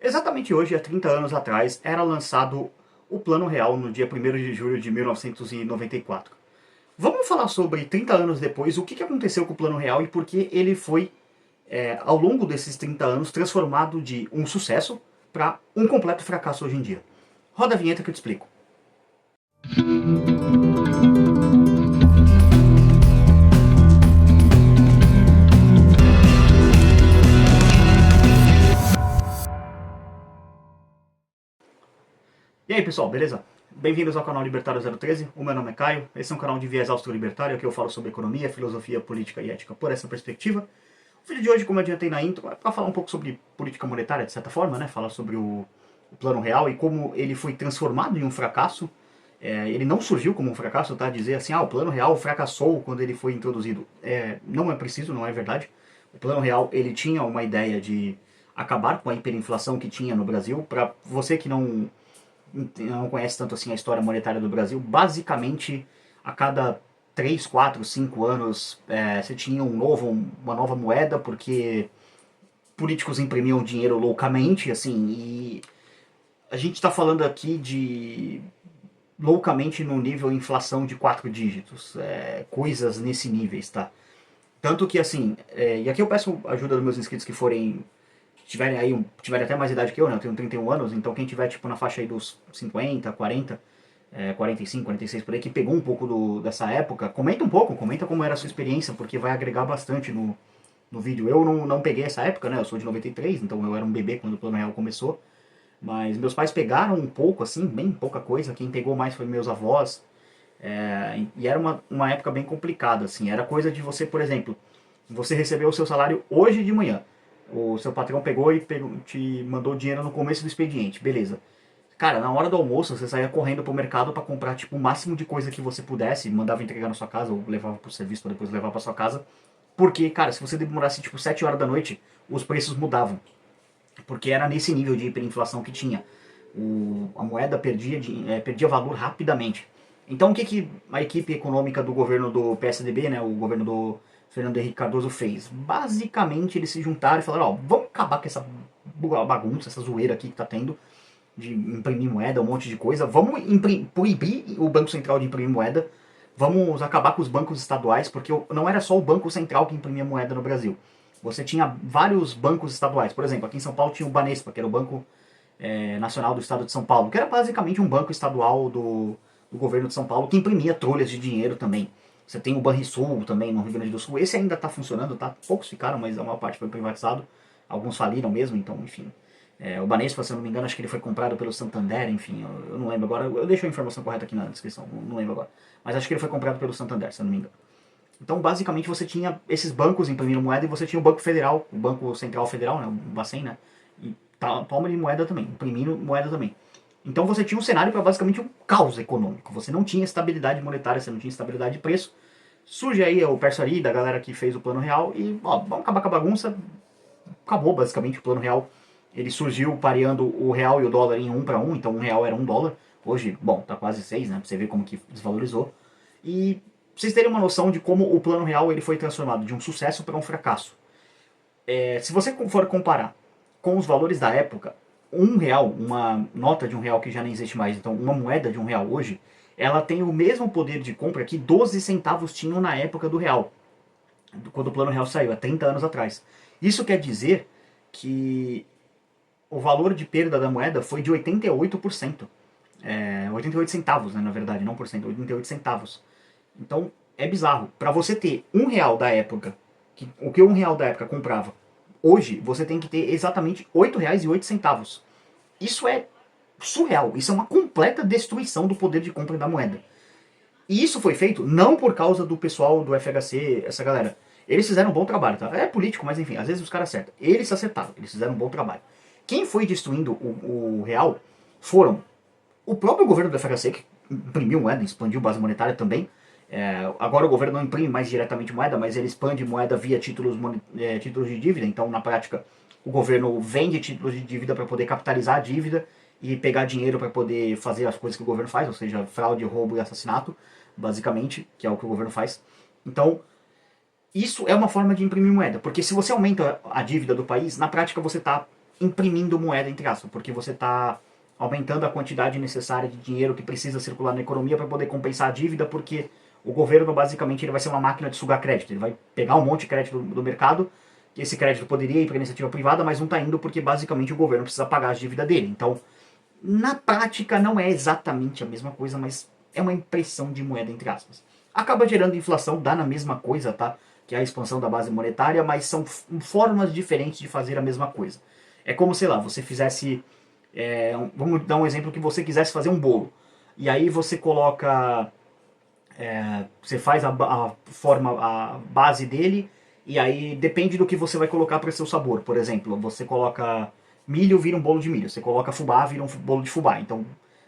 Exatamente hoje, há 30 anos atrás, era lançado o Plano Real no dia 1º de julho de 1994. Vamos falar sobre 30 anos depois, o que aconteceu com o Plano Real e por que ele foi, ao longo desses 30 anos, transformado de um sucesso para um completo fracasso hoje em dia. Roda a vinheta que eu te explico. E aí pessoal, beleza? Bem-vindos ao canal Libertário 013, o meu nome é Caio, esse é um canal de viés austro-libertário que eu falo sobre economia, filosofia, política e ética por essa perspectiva. O vídeo de hoje, como eu adiantei na intro, é para falar um pouco sobre política monetária, de certa forma, né? Falar sobre o Plano Real e como ele foi transformado em um fracasso. Ele não surgiu como um fracasso, tá? Dizer assim, o Plano Real fracassou quando ele foi introduzido. Não é preciso, não é verdade. O Plano Real, ele tinha uma ideia de acabar com a hiperinflação que tinha no Brasil. Para você que não conhece tanto assim a história monetária do Brasil, basicamente a cada 3, 4, 5 anos você tinha uma nova moeda, porque políticos imprimiam dinheiro loucamente, assim, e a gente está falando aqui de loucamente no nível inflação de 4 dígitos, coisas nesse níveis, tá? Tanto que assim, e aqui eu peço ajuda dos meus inscritos que tiverem até mais idade que eu, né? Eu tenho 31 anos, então quem tiver tipo na faixa aí dos 50, 40, 45, 46 por aí, que pegou um pouco dessa época, comenta um pouco, comenta como era a sua experiência, porque vai agregar bastante no vídeo. Eu não peguei essa época, né? Eu sou de 93, então eu era um bebê quando o Plano Real começou. Mas meus pais pegaram um pouco, assim, bem pouca coisa. Quem pegou mais foi meus avós. E era uma época bem complicada, assim. Era coisa de você, por exemplo, você recebeu o seu salário hoje de manhã. O seu patrão pegou e te mandou dinheiro no começo do expediente, beleza. Cara, na hora do almoço você saía correndo pro mercado para comprar tipo o máximo de coisa que você pudesse, mandava entregar na sua casa ou levava pro serviço para depois levar para sua casa. Porque, cara, se você demorasse tipo 7 horas da noite, os preços mudavam. Porque era nesse nível de hiperinflação que tinha. A moeda perdia valor rapidamente. Então o que a equipe econômica do governo do PSDB, né, o governo do Fernando Henrique Cardoso fez? Basicamente eles se juntaram e falaram, vamos acabar com essa bagunça, essa zoeira aqui que tá tendo, de imprimir moeda, um monte de coisa, vamos proibir o Banco Central de imprimir moeda, vamos acabar com os bancos estaduais, porque não era só o Banco Central que imprimia moeda no Brasil. Você tinha vários bancos estaduais. Por exemplo, aqui em São Paulo tinha o Banespa, que era o Banco Nacional do Estado de São Paulo, que era basicamente um banco estadual do governo de São Paulo, que imprimia trolhas de dinheiro também. Você tem o Banrisul também no Rio Grande do Sul. Esse ainda está funcionando, tá? Poucos ficaram, mas a maior parte foi privatizado. Alguns faliram mesmo, então, enfim. O Banespa, se eu não me engano, acho que ele foi comprado pelo Santander, enfim, eu não lembro agora. Eu deixo a informação correta aqui na descrição, não lembro agora. Mas acho que ele foi comprado pelo Santander, se eu não me engano. Então, basicamente, você tinha esses bancos imprimindo moeda e você tinha o Banco Federal, o Banco Central Federal, né, o Bacen, né, e toma de moeda também, imprimindo moeda também. Então você tinha um cenário para basicamente um caos econômico. Você não tinha estabilidade monetária, você não tinha estabilidade de preço. Surge aí o Persari, da galera que fez o Plano Real, e vamos acabar com a bagunça. Acabou basicamente o Plano Real. Ele surgiu pareando o real e o dólar em 1 para 1, então 1 real era 1 dólar. Hoje, bom, tá quase 6, né, pra você ver como que desvalorizou. E pra vocês terem uma noção de como o Plano Real ele foi transformado de um sucesso para um fracasso. Se você for comparar com os valores da época, um real, uma nota de 1 real que já nem existe mais, então uma moeda de 1 real hoje, ela tem o mesmo poder de compra que 12 centavos tinham na época do real, quando o Plano Real saiu, há 30 anos atrás. Isso quer dizer que o valor de perda da moeda foi de 88%. 88 centavos, né, na verdade, não por cento, 88 centavos. Então, é bizarro. Para você ter 1 real da época, o que 1 real da época comprava, hoje você tem que ter exatamente 8 reais e 8 centavos. Isso é surreal. Isso é uma completa destruição do poder de compra da moeda. E isso foi feito não por causa do pessoal do FHC, essa galera. Eles fizeram um bom trabalho, tá? É político, mas enfim, às vezes os caras acertam. Eles se acertaram, eles fizeram um bom trabalho. Quem foi destruindo o real foram o próprio governo do FHC, que imprimiu moeda, expandiu base monetária também. Agora o governo não imprime mais diretamente moeda, mas ele expande moeda via títulos de dívida. Então, na prática, o governo vende títulos de dívida para poder capitalizar a dívida e pegar dinheiro para poder fazer as coisas que o governo faz, ou seja, fraude, roubo e assassinato, basicamente, que é o que o governo faz. Então, isso é uma forma de imprimir moeda, porque se você aumenta a dívida do país, na prática você está imprimindo moeda, entre aspas, porque você está aumentando a quantidade necessária de dinheiro que precisa circular na economia para poder compensar a dívida, porque o governo basicamente ele vai ser uma máquina de sugar crédito, ele vai pegar um monte de crédito do mercado, que esse crédito poderia ir para a iniciativa privada, mas não está indo porque basicamente o governo precisa pagar as dívidas dele. Então, na prática não é exatamente a mesma coisa, mas é uma impressão de moeda, entre aspas. Acaba gerando inflação, dá na mesma coisa, tá? Que é a expansão da base monetária, mas são formas diferentes de fazer a mesma coisa. É como, sei lá, você fizesse... vamos dar um exemplo que você quisesse fazer um bolo. E aí você coloca... você faz a forma, a base dele, e aí depende do que você vai colocar para seu sabor. Por exemplo, você coloca milho, vira um bolo de milho. Você coloca fubá, vira um bolo de fubá. Então,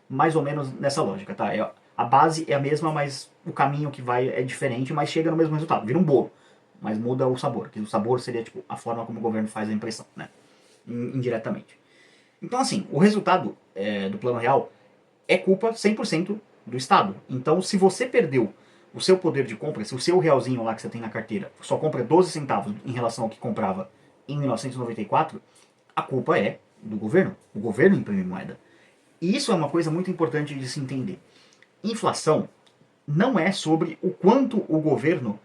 mais ou menos nessa lógica, tá? A base é a mesma, mas o caminho que vai é diferente, mas chega no mesmo resultado. Vira um bolo, mas muda o sabor. Que o sabor seria tipo a forma como o governo faz a impressão, né? Indiretamente. Então, assim, o resultado do Plano Real é culpa 100% do Estado. Então, se você perdeu o seu poder de compra, se o seu realzinho lá que você tem na carteira só compra 12 centavos em relação ao que comprava em 1994, a culpa é do governo. O governo imprime moeda. E isso é uma coisa muito importante de se entender. Inflação não é sobre o quanto o governo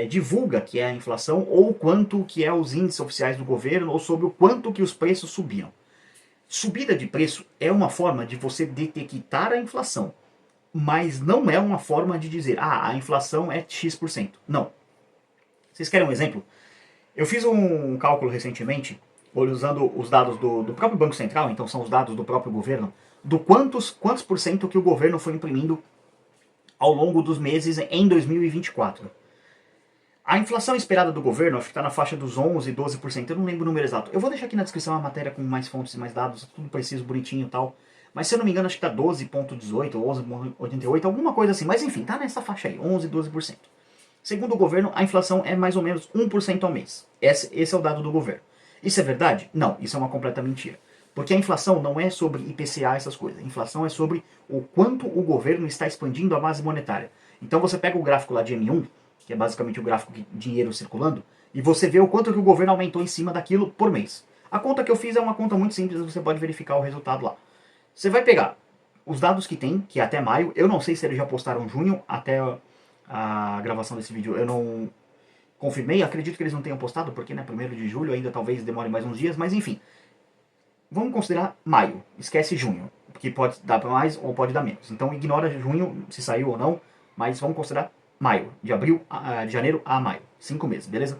divulga que é a inflação, ou o quanto que é os índices oficiais do governo, ou sobre o quanto que os preços subiam. Subida de preço é uma forma de você detectar a inflação, mas não é uma forma de dizer, a inflação é X%. Não. Vocês querem um exemplo? Eu fiz um cálculo recentemente, usando os dados do próprio Banco Central, então são os dados do próprio governo, do quantos por cento que o governo foi imprimindo ao longo dos meses em 2024. A inflação esperada do governo, acho que está na faixa dos 11, 12%, eu não lembro o número exato. Eu vou deixar aqui na descrição a matéria com mais fontes e mais dados, tudo preciso, bonitinho e tal. Mas se eu não me engano, acho que está 12,18 ou 11,88, alguma coisa assim. Mas enfim, tá nessa faixa aí, 11, 12%. Segundo o governo, a inflação é mais ou menos 1% ao mês. Esse é o dado do governo. Isso é verdade? Não, isso é uma completa mentira. Porque a inflação não é sobre IPCA, essas coisas. A inflação é sobre o quanto o governo está expandindo a base monetária. Então você pega o gráfico lá de M1, que é basicamente o gráfico de dinheiro circulando, e você vê o quanto que o governo aumentou em cima daquilo por mês. A conta que eu fiz é uma conta muito simples, você pode verificar o resultado lá. Você vai pegar os dados que tem, que é até maio, eu não sei se eles já postaram junho, até a gravação desse vídeo eu não confirmei, acredito que eles não tenham postado, porque né, 1º de julho ainda talvez demore mais uns dias, mas enfim. Vamos considerar maio, esquece junho, que pode dar para mais ou pode dar menos. Então ignora junho, se saiu ou não, mas vamos considerar maio, de janeiro a maio, 5 meses, beleza?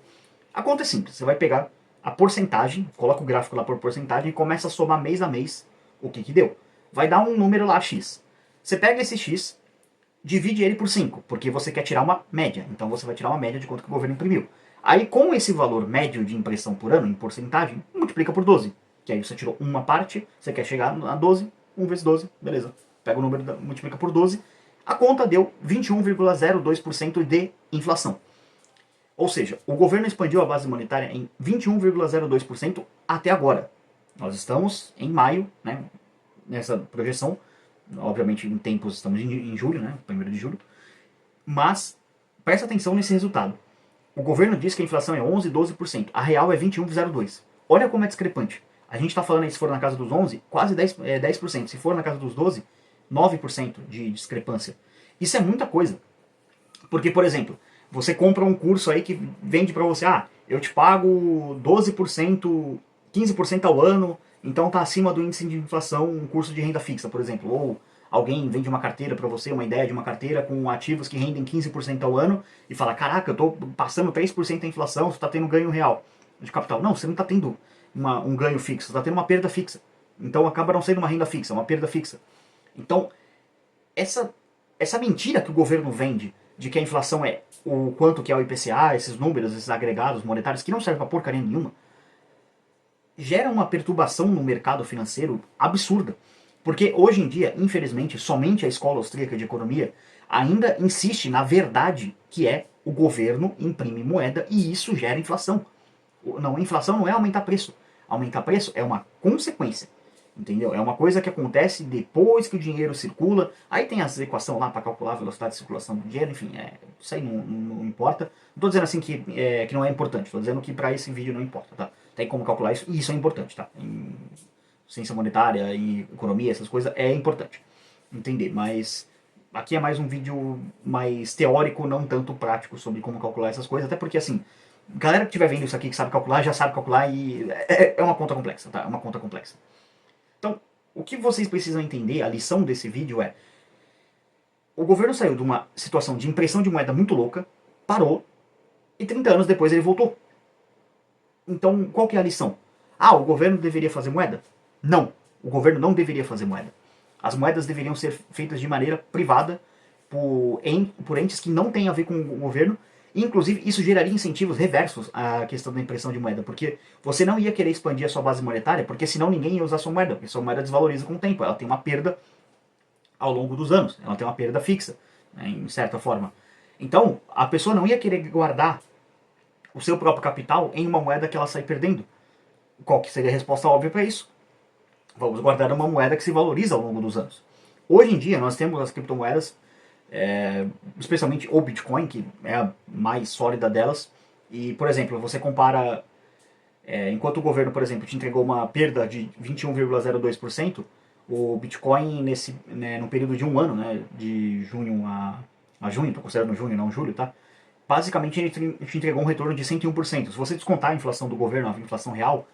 A conta é simples, você vai pegar a porcentagem, coloca o gráfico lá por porcentagem e começa a somar mês a mês o que deu. Vai dar um número lá, X. Você pega esse X, divide ele por 5, porque você quer tirar uma média, então você vai tirar uma média de quanto que o governo imprimiu. Aí com esse valor médio de impressão por ano, em porcentagem, multiplica por 12, que aí você tirou uma parte, você quer chegar a 12, 1 vezes 12, beleza. Pega o número, multiplica por 12, a conta deu 21,02% de inflação. Ou seja, o governo expandiu a base monetária em 21,02% até agora. Nós estamos em maio, né, nessa projeção. Obviamente, em tempos, estamos em julho, né, 1º de julho. Mas, presta atenção nesse resultado. O governo diz que a inflação é 11, 12%. A real é 21,02%. Olha como é discrepante. A gente está falando aí, se for na casa dos 11, quase 10%. Se for na casa dos 12, 9% de discrepância. Isso é muita coisa. Porque, por exemplo, você compra um curso aí que vende para você, eu te pago 12%, 15% ao ano, então tá acima do índice de inflação um curso de renda fixa, por exemplo. Ou alguém vende uma carteira para você, uma ideia de uma carteira com ativos que rendem 15% ao ano e fala, caraca, eu tô passando 3% da inflação, você tá tendo ganho real de capital. Não, você não tá tendo um ganho fixo, você tá tendo uma perda fixa. Então acaba não sendo uma renda fixa, uma perda fixa. Então, essa mentira que o governo vende de que a inflação é o quanto que é o IPCA, esses números, esses agregados monetários, que não servem pra porcaria nenhuma, gera uma perturbação no mercado financeiro absurda. Porque hoje em dia, infelizmente, somente a escola austríaca de economia ainda insiste na verdade que é o governo imprime moeda e isso gera inflação. Não, a inflação não é aumentar preço. Aumentar preço é uma consequência. Entendeu? É uma coisa que acontece depois que o dinheiro circula. Aí tem as equações lá para calcular a velocidade de circulação do dinheiro, enfim, isso aí não importa. Não estou dizendo assim que não é importante, estou dizendo que para esse vídeo não importa, tá? Tem como calcular isso, e isso é importante, tá? Em ciência monetária, em economia, essas coisas, é importante entender, mas aqui é mais um vídeo mais teórico, não tanto prático sobre como calcular essas coisas, até porque, assim, galera que estiver vendo isso aqui que sabe calcular, já sabe calcular e é uma conta complexa, tá? É uma conta complexa. Então, o que vocês precisam entender, a lição desse vídeo é: o governo saiu de uma situação de impressão de moeda muito louca, parou, e 30 anos depois ele voltou. Então, qual que é a lição? Ah, o governo deveria fazer moeda? Não, o governo não deveria fazer moeda. As moedas deveriam ser feitas de maneira privada, por entes que não têm a ver com o governo. Inclusive, isso geraria incentivos reversos à questão da impressão de moeda, porque você não ia querer expandir a sua base monetária, porque senão ninguém ia usar sua moeda, porque sua moeda desvaloriza com o tempo, ela tem uma perda ao longo dos anos, ela tem uma perda fixa, né, em certa forma. Então, a pessoa não ia querer guardar o seu próprio capital em uma moeda que ela sai perdendo. Qual que seria a resposta óbvia para isso? Vamos guardar uma moeda que se valoriza ao longo dos anos. Hoje em dia, nós temos as criptomoedas, especialmente o Bitcoin, que é a mais sólida delas. E, por exemplo, você compara, enquanto o governo, por exemplo, te entregou uma perda de 21,02%, o Bitcoin, no período de um ano, né, de junho a junho, estou considerando junho, não julho, tá? Basicamente, ele te entregou um retorno de 101%. Se você descontar a inflação do governo, a inflação real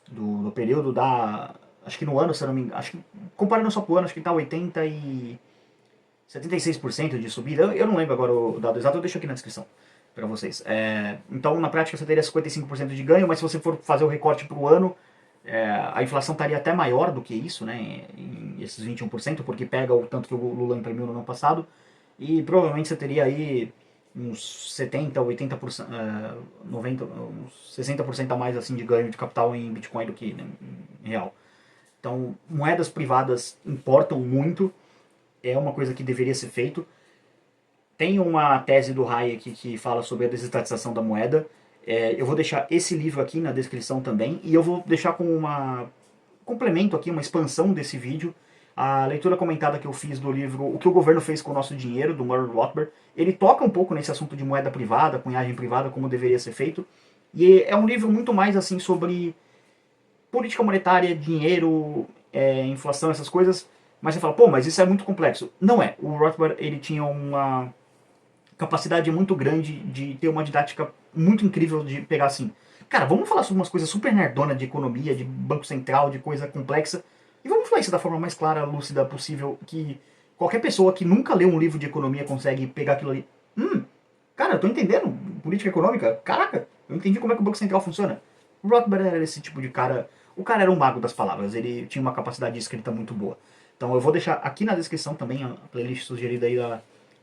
do período, dá, acho que no ano, se eu não me engano, acho que, comparando só pro ano, acho que tá 76% de subida. Eu não lembro agora o dado exato, eu deixo aqui na descrição para vocês. Então, na prática, você teria 55% de ganho, mas se você for fazer o recorte pro ano, a inflação estaria até maior do que isso, né, em esses 21%, porque pega o tanto que o Lula imprimiu no ano passado, e provavelmente você teria aí uns 70, 80%, 90, uns 60% a mais assim de ganho de capital em Bitcoin do que, né, em real. Então, moedas privadas importam muito, é uma coisa que deveria ser feito. Tem uma tese do Hayek que fala sobre a desestatização da moeda. Eu vou deixar esse livro aqui na descrição também, e eu vou deixar como complemento aqui, uma expansão desse vídeo, a leitura comentada que eu fiz do livro O que o Governo Fez com o Nosso Dinheiro, do Murray Rothbard. Ele toca um pouco nesse assunto de moeda privada, cunhagem privada, como deveria ser feito. E é um livro muito mais assim sobre política monetária, dinheiro, inflação, essas coisas. Mas você fala, pô, mas isso é muito complexo. Não é. O Rothbard, ele tinha uma capacidade muito grande de ter uma didática muito incrível de pegar assim, cara, vamos falar sobre umas coisas super nerdona de economia, de banco central, de coisa complexa, e vamos falar isso da forma mais clara, lúcida possível, que qualquer pessoa que nunca leu um livro de economia consegue pegar aquilo ali. Cara, eu tô entendendo política econômica, caraca, eu entendi como é que o banco central funciona. O Rothbard era esse tipo de cara, o cara era um mago das palavras, ele tinha uma capacidade de escrita muito boa. Então eu vou deixar aqui na descrição também a playlist sugerida aí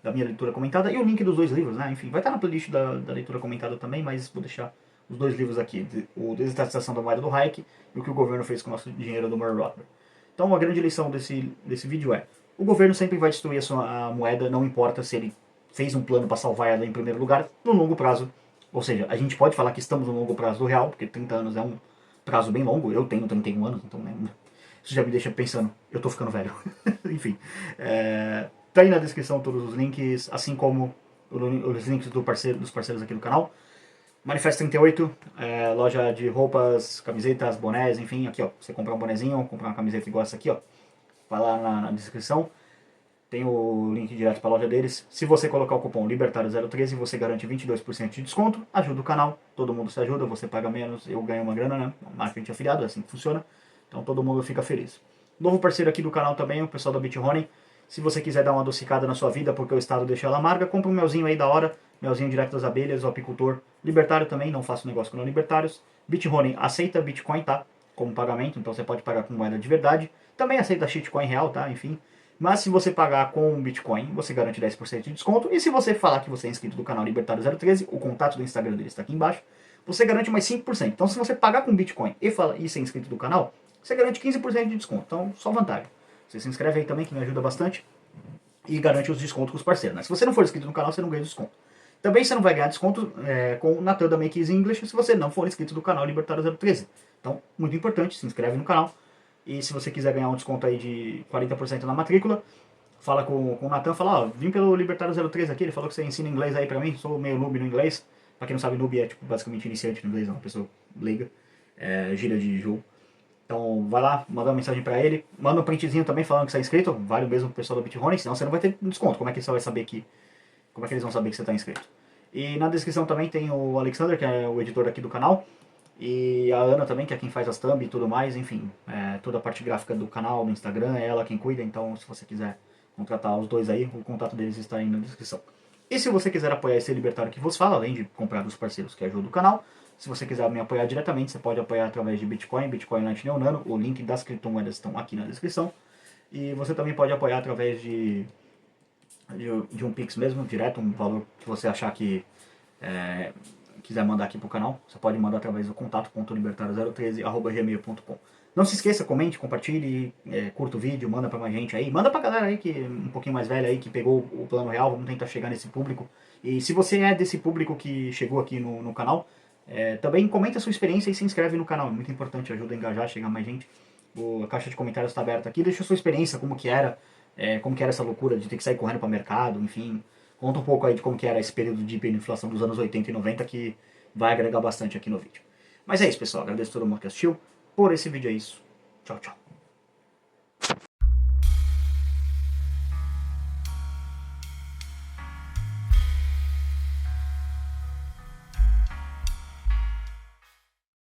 da minha leitura comentada e o link dos dois livros, né? Enfim, vai estar na playlist da leitura comentada também, mas vou deixar os dois livros aqui, o Desestatização da Moeda do Hayek e o que o governo fez com o nosso dinheiro do Murray Rothbard. Então a grande lição desse vídeo é: o governo sempre vai destruir a moeda, não importa se ele fez um plano para salvar ela em primeiro lugar, no longo prazo. Ou seja, a gente pode falar que estamos no longo prazo do real, porque 30 anos é um prazo bem longo, eu tenho 31 anos, então né, isso já me deixa pensando, eu tô ficando velho. Enfim, tá aí na descrição todos os links, assim como os links dos parceiros aqui do canal. Manifesto 38, loja de roupas, camisetas, bonés, enfim, aqui ó, você comprar um bonezinho, comprar uma camiseta igual essa aqui ó, vai lá na descrição, tem o link direto para a loja deles. Se você colocar o cupom Libertário013, você garante 22% de desconto, ajuda o canal, todo mundo se ajuda, você paga menos, eu ganho uma grana, né, marketing afiliado, é assim que funciona, então todo mundo fica feliz. Novo parceiro aqui do canal também, o pessoal da BitHoney. Se você quiser dar uma adocicada na sua vida porque o estado deixa ela amarga, compra um melzinho aí da hora, melzinho direto das abelhas, o apicultor. Libertário também, não faço negócio com não libertários. BitHoney aceita Bitcoin, tá? Como pagamento, então você pode pagar com moeda de verdade. Também aceita shitcoin real, tá? Enfim. Mas se você pagar com Bitcoin, você garante 10% de desconto. E se você falar que você é inscrito do canal Libertário013, o contato do Instagram dele está aqui embaixo, você garante mais 5%. Então se você pagar com Bitcoin e ser inscrito do canal, você garante 15% de desconto. Então, só vantagem. Você se inscreve aí também, que me ajuda bastante. E garante os descontos com os parceiros. Né? Se você não for inscrito no canal, você não ganha desconto. Também você não vai ganhar desconto com o Natan da Make Easy English se você não for inscrito do canal Libertário013. Então, muito importante, se inscreve no canal. E se você quiser ganhar um desconto aí de 40% na matrícula, fala com o Natan, fala, ó, vim pelo Libertário013 aqui, ele falou que você ensina inglês aí pra mim, sou meio noob no inglês. Pra quem não sabe, noob é tipo, basicamente iniciante no inglês, uma pessoa leiga. gíria de jogo. Então vai lá, manda uma mensagem pra ele, manda um printzinho também falando que você é inscrito, vale o mesmo pro pessoal da BitRunning, senão você não vai ter desconto. Como é que você vai saber como é que eles vão saber que você está inscrito? E na descrição também tem o Alexander, que é o editor aqui do canal, e a Ana também, que é quem faz as thumb e tudo mais, enfim, toda a parte gráfica do canal, do Instagram, é ela quem cuida, então se você quiser contratar os dois aí, o contato deles está aí na descrição. E se você quiser apoiar esse Libertário que vos fala, além de comprar dos parceiros que ajudam o canal, se você quiser me apoiar diretamente, você pode apoiar através de Bitcoin, Bitcoin Lightning ou Nano, o link das criptomoedas estão aqui na descrição. E você também pode apoiar através de um Pix mesmo, direto, um valor que você achar que quiser mandar aqui pro canal, você pode mandar através do contato.libertario013@gmail.com. Não se esqueça, comente, compartilhe, curta o vídeo, manda pra mais gente aí. Manda pra galera aí que um pouquinho mais velha aí, que pegou o plano real, vamos tentar chegar nesse público. E se você é desse público que chegou aqui no canal, também comenta a sua experiência e se inscreve no canal. É muito importante, ajuda a engajar, chegar mais gente. A caixa de comentários está aberta aqui. Deixa a sua experiência, como que era essa loucura de ter que sair correndo para mercado, enfim. Conta um pouco aí de como que era esse período de hiperinflação dos anos 80 e 90 que vai agregar bastante aqui no vídeo. Mas é isso, pessoal. Agradeço a todo mundo que assistiu. Por esse vídeo é isso. Tchau, tchau.